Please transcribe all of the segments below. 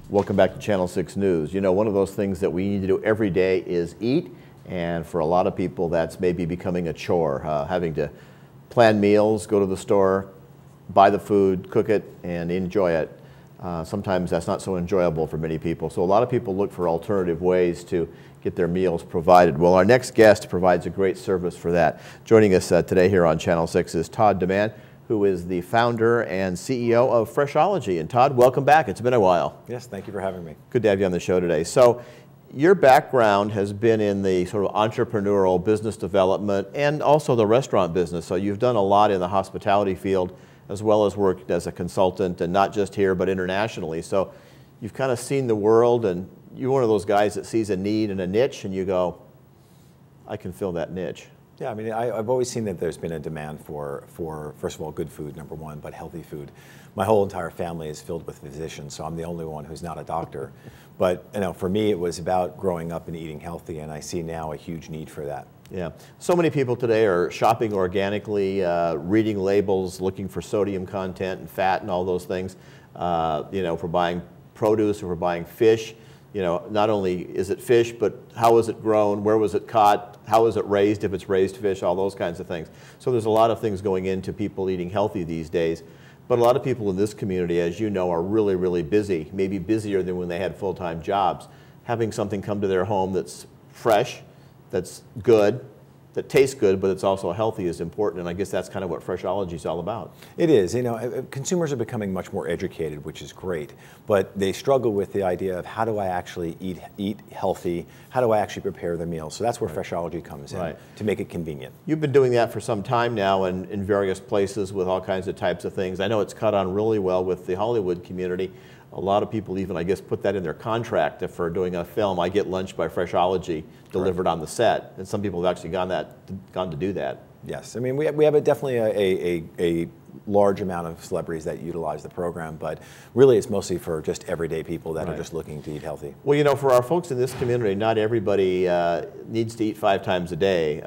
Welcome back to Channel 6 News. You know, one of those things that we need to do every day is eat, and for a lot of people that's maybe becoming a chore, having to plan meals, go to the store, buy the food, cook it, and enjoy it. Sometimes that's not so enjoyable for many people. So a lot of people look for alternative ways to get their meals provided. Well, our next guest provides a great service for that. Joining us today here on Channel 6 is Todd DeMann, who is the founder and CEO of Freshology. And Todd, welcome back. It's been a while. Yes, thank you for having me. Good to have you on the show today. So your background has been in the sort of entrepreneurial business development and also the restaurant business. So you've done a lot in the hospitality field as well as worked as a consultant, and not just here but internationally. So you've kind of seen the world, and you're one of those guys that sees a need and a niche and you go, I can fill that niche. Yeah, I mean, I've always seen that there's been a demand for, first of all, good food, number one, but healthy food. My whole entire family is filled with physicians, so I'm the only one who's not a doctor. But you know, for me, it was about growing up and eating healthy, and I see now a huge need for that. Yeah, so many people today are shopping organically, reading labels, looking for sodium content and fat and all those things. You know, for buying produce or for buying fish. You know, not only is it fish, but how was it grown, where was it caught, how was it raised, if it's raised fish, all those kinds of things. So there's a lot of things going into people eating healthy these days. But a lot of people in this community, as you know, are really, really busy, maybe busier than when they had full-time jobs. Having something come to their home that's fresh, that's good, that tastes good, but it's also healthy is important, and I guess that's kind of what Freshology is all about. It is. You know, consumers are becoming much more educated, which is great, but they struggle with the idea of how do I actually eat healthy, how do I actually prepare the meal? So that's where Freshology comes in, to make it convenient. You've been doing that for some time now and in various places with all kinds of types of things. I know it's caught on really well with the Hollywood community. A lot of people even, I guess, put that in their contract. If for doing a film, I get lunch by Freshology delivered on the set. And some people have actually gone to do that. Yes, I mean, we have definitely a large amount of celebrities that utilize the program, but really it's mostly for just everyday people that are just looking to eat healthy. Well, you know, for our folks in this community, not everybody needs to eat 5 times a day.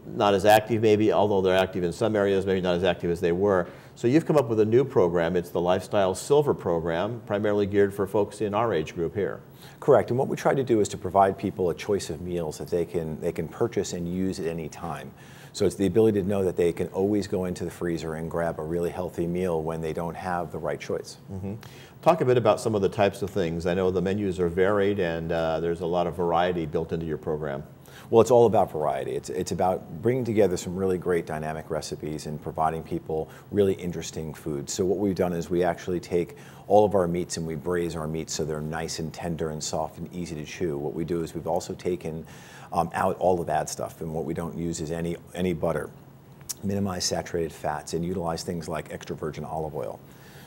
Not as active maybe, although they're active in some areas, maybe not as active as they were. So you've come up with a new program. It's the Lifestyle Silver program, primarily geared for folks in our age group here. Correct, and what we try to do is to provide people a choice of meals that they can purchase and use at any time. So it's the ability to know that they can always go into the freezer and grab a really healthy meal when they don't have the right choice. Talk a bit about some of the types of things. I know the menus are varied and there's a lot of variety built into your program. Well, it's all about variety. It's about bringing together some really great dynamic recipes and providing people really interesting food. So what we've done is we actually take all of our meats and we braise our meats so they're nice and tender and soft and easy to chew. What we do is we've also taken out all the bad stuff, and what we don't use is any butter. Minimize saturated fats and utilize things like extra virgin olive oil.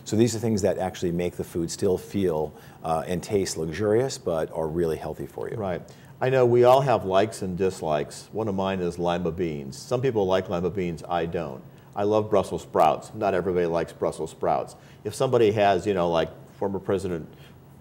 So these are things that actually make the food still feel and taste luxurious, but are really healthy for you. Right. I know we all have likes and dislikes. One of mine is lima beans. Some people like lima beans, I don't. I love Brussels sprouts. Not everybody likes Brussels sprouts. If somebody has, you know, like former President,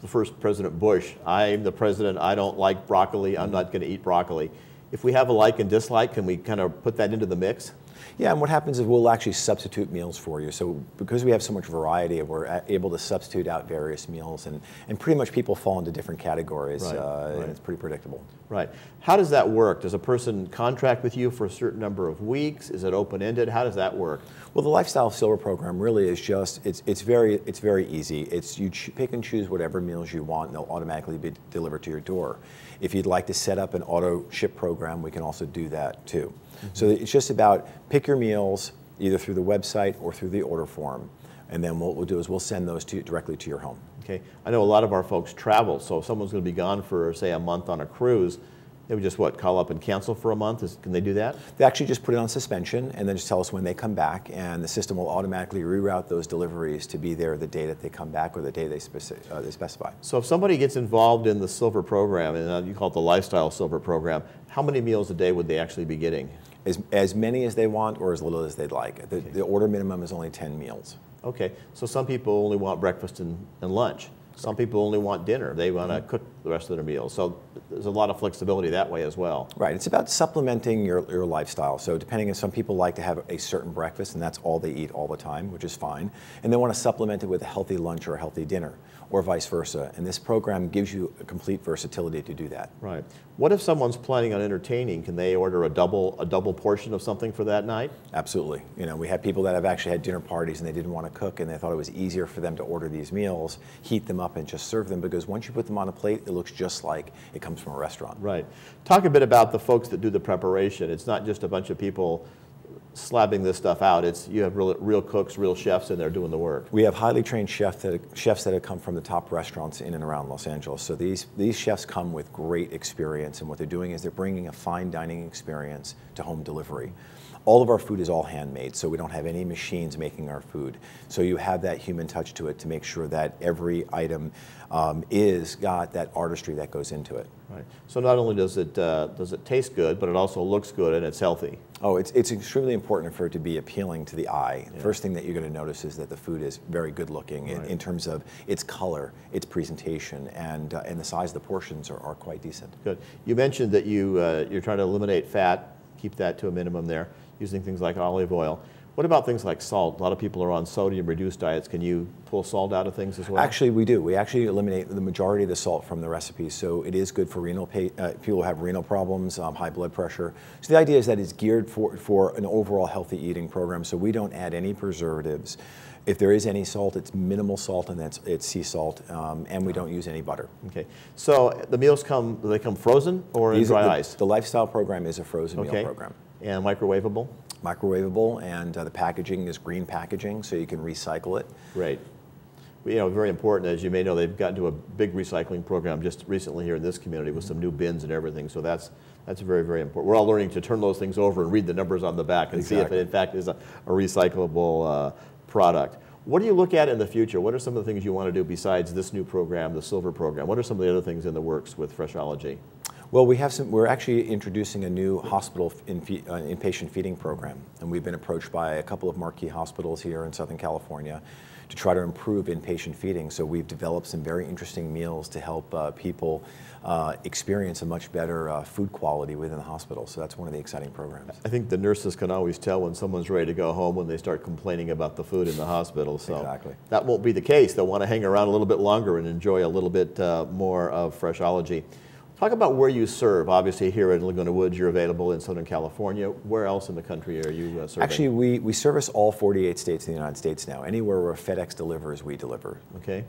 the first President Bush, I'm the president, I don't like broccoli, I'm not going to eat broccoli. If we have a like and dislike, can we kind of put that into the mix? Yeah, and what happens is we'll actually substitute meals for you. So because we have so much variety, we're able to substitute out various meals, and pretty much people fall into different categories, and it's pretty predictable. Right. How does that work? Does a person contract with you for a certain number of weeks? Is it open-ended? How does that work? Well, the Lifestyle Silver program really is just, it's very easy. It's you pick and choose whatever meals you want, and they'll automatically be delivered to your door. If you'd like to set up an auto ship program, we can also do that too. So it's just about pick your meals either through the website or through the order form, and then what we'll do is we'll send those directly to your home. Okay. I know a lot of our folks travel, so if someone's going to be gone for, say, a month on a cruise, they would just, call up and cancel for a month? Can they do that? They actually just put it on suspension and then just tell us when they come back, and the system will automatically reroute those deliveries to be there the day that they come back or the day they specify. So if somebody gets involved in the Silver program, and you call it the Lifestyle Silver program, how many meals a day would they actually be getting? As many as they want or as little as they'd like. The order minimum is only 10 meals. Okay, so some people only want breakfast and lunch. Some people only want dinner. They want to cook the rest of their meals. So there's a lot of flexibility that way as well. Right, it's about supplementing your lifestyle. So depending on, some people like to have a certain breakfast and that's all they eat all the time, which is fine. And they want to supplement it with a healthy lunch or a healthy dinner, or vice versa. And this program gives you a complete versatility to do that. Right. What if someone's planning on entertaining? Can they order a double portion of something for that night? Absolutely. You know, we have people that have actually had dinner parties and they didn't want to cook, and they thought it was easier for them to order these meals, heat them up and just serve them, because once you put them on a plate, it looks just like it comes from a restaurant. Right. Talk a bit about the folks that do the preparation. It's not just a bunch of people slabbing this stuff out. You have real cooks, real chefs in there doing the work. We have highly trained chefs that have come from the top restaurants in and around Los Angeles. So these chefs come with great experience, and what they're doing is they're bringing a fine dining experience to home delivery. All of our food is all handmade, so we don't have any machines making our food. So you have that human touch to it to make sure that every item is got that artistry that goes into it. Right. So not only does it taste good, but it also looks good and it's healthy. Oh, it's extremely important for it to be appealing to the eye. Yeah. First thing that you're going to notice is that the food is very good looking in terms of its color, its presentation, and the size of the portions are quite decent. Good. You mentioned that you're trying to eliminate fat, keep that to a minimum there, using things like olive oil. What about things like salt? A lot of people are on sodium-reduced diets. Can you pull salt out of things as well? Actually, we do. We actually eliminate the majority of the salt from the recipes, so it is good for people who have renal problems, high blood pressure. So the idea is that it's geared for an overall healthy eating program, so we don't add any preservatives. If there is any salt, it's minimal salt, and it's sea salt, and we don't use any butter. Okay. So the meals do they come frozen or in dry ice? The lifestyle program is a frozen meal program. And microwavable? Microwavable, and the packaging is green packaging, so you can recycle it. Great. You know, very important, as you may know, they've gotten to a big recycling program just recently here in this community with some new bins and everything, so that's very, very important. We're all learning to turn those things over and read the numbers on the back and see if it in fact is a recyclable product. What do you look at in the future? What are some of the things you want to do besides this new program, the Silver program? What are some of the other things in the works with freshology? Well, we're actually introducing a new hospital inpatient feeding program, and we've been approached by a couple of marquee hospitals here in Southern California to try to improve inpatient feeding. So we've developed some very interesting meals to help people experience a much better food quality within the hospital. So that's one of the exciting programs. I think the nurses can always tell when someone's ready to go home when they start complaining about the food in the hospital. So exactly. That won't be the case. They'll want to hang around a little bit longer and enjoy a little bit more of freshology. Talk about where you serve. Obviously, here at Laguna Woods, you're available in Southern California. Where else in the country are you serving? Actually, we service all 48 states in the United States now. Anywhere where FedEx delivers, we deliver. Okay.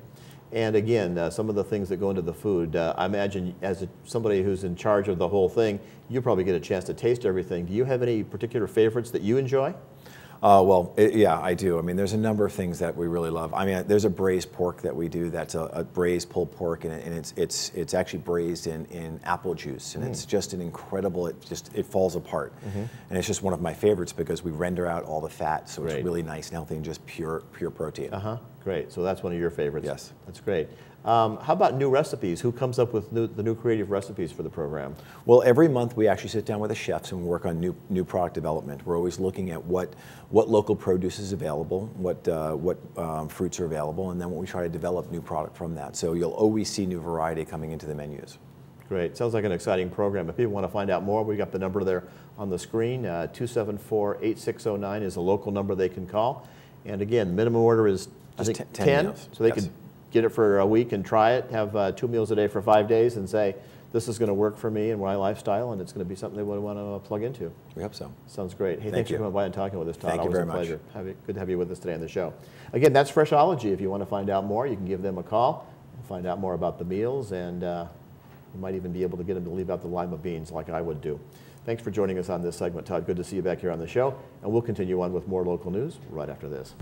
And again, some of the things that go into the food, I imagine as somebody who's in charge of the whole thing, you probably get a chance to taste everything. Do you have any particular favorites that you enjoy? Yeah, I do. I mean, there's a number of things that we really love. I mean, there's a braised pork that we do. That's a braised pulled pork, and it's actually braised in apple juice, and it's just an incredible. It falls apart, and it's just one of my favorites because we render out all the fat, so it's really nice and healthy and just pure protein. Great. So that's one of your favorites. Yes. That's great. How about new recipes? Who comes up with the new creative recipes for the program? Well, every month we actually sit down with the chefs and we work on new product development. We're always looking at what local produce is available, what fruits are available, and then we try to develop new product from that. So you'll always see new variety coming into the menus. Great. Sounds like an exciting program. If people want to find out more, we got the number there on the screen. 274-8609 is a local number they can call. And again, the minimum order is I think 10, meals. So they could get it for a week and try it, have 2 meals a day for 5 days and say, this is going to work for me and my lifestyle, and it's going to be something they would want to plug into. We hope so. Sounds great. Hey, thanks for coming by and talking with us, Todd. Thank you very much. Always a pleasure. Good to have you with us today on the show. Again, that's Freshology. If you want to find out more, you can give them a call and find out more about the meals, and you might even be able to get them to leave out the lima beans like I would do. Thanks for joining us on this segment, Todd. Good to see you back here on the show, and we'll continue on with more local news right after this.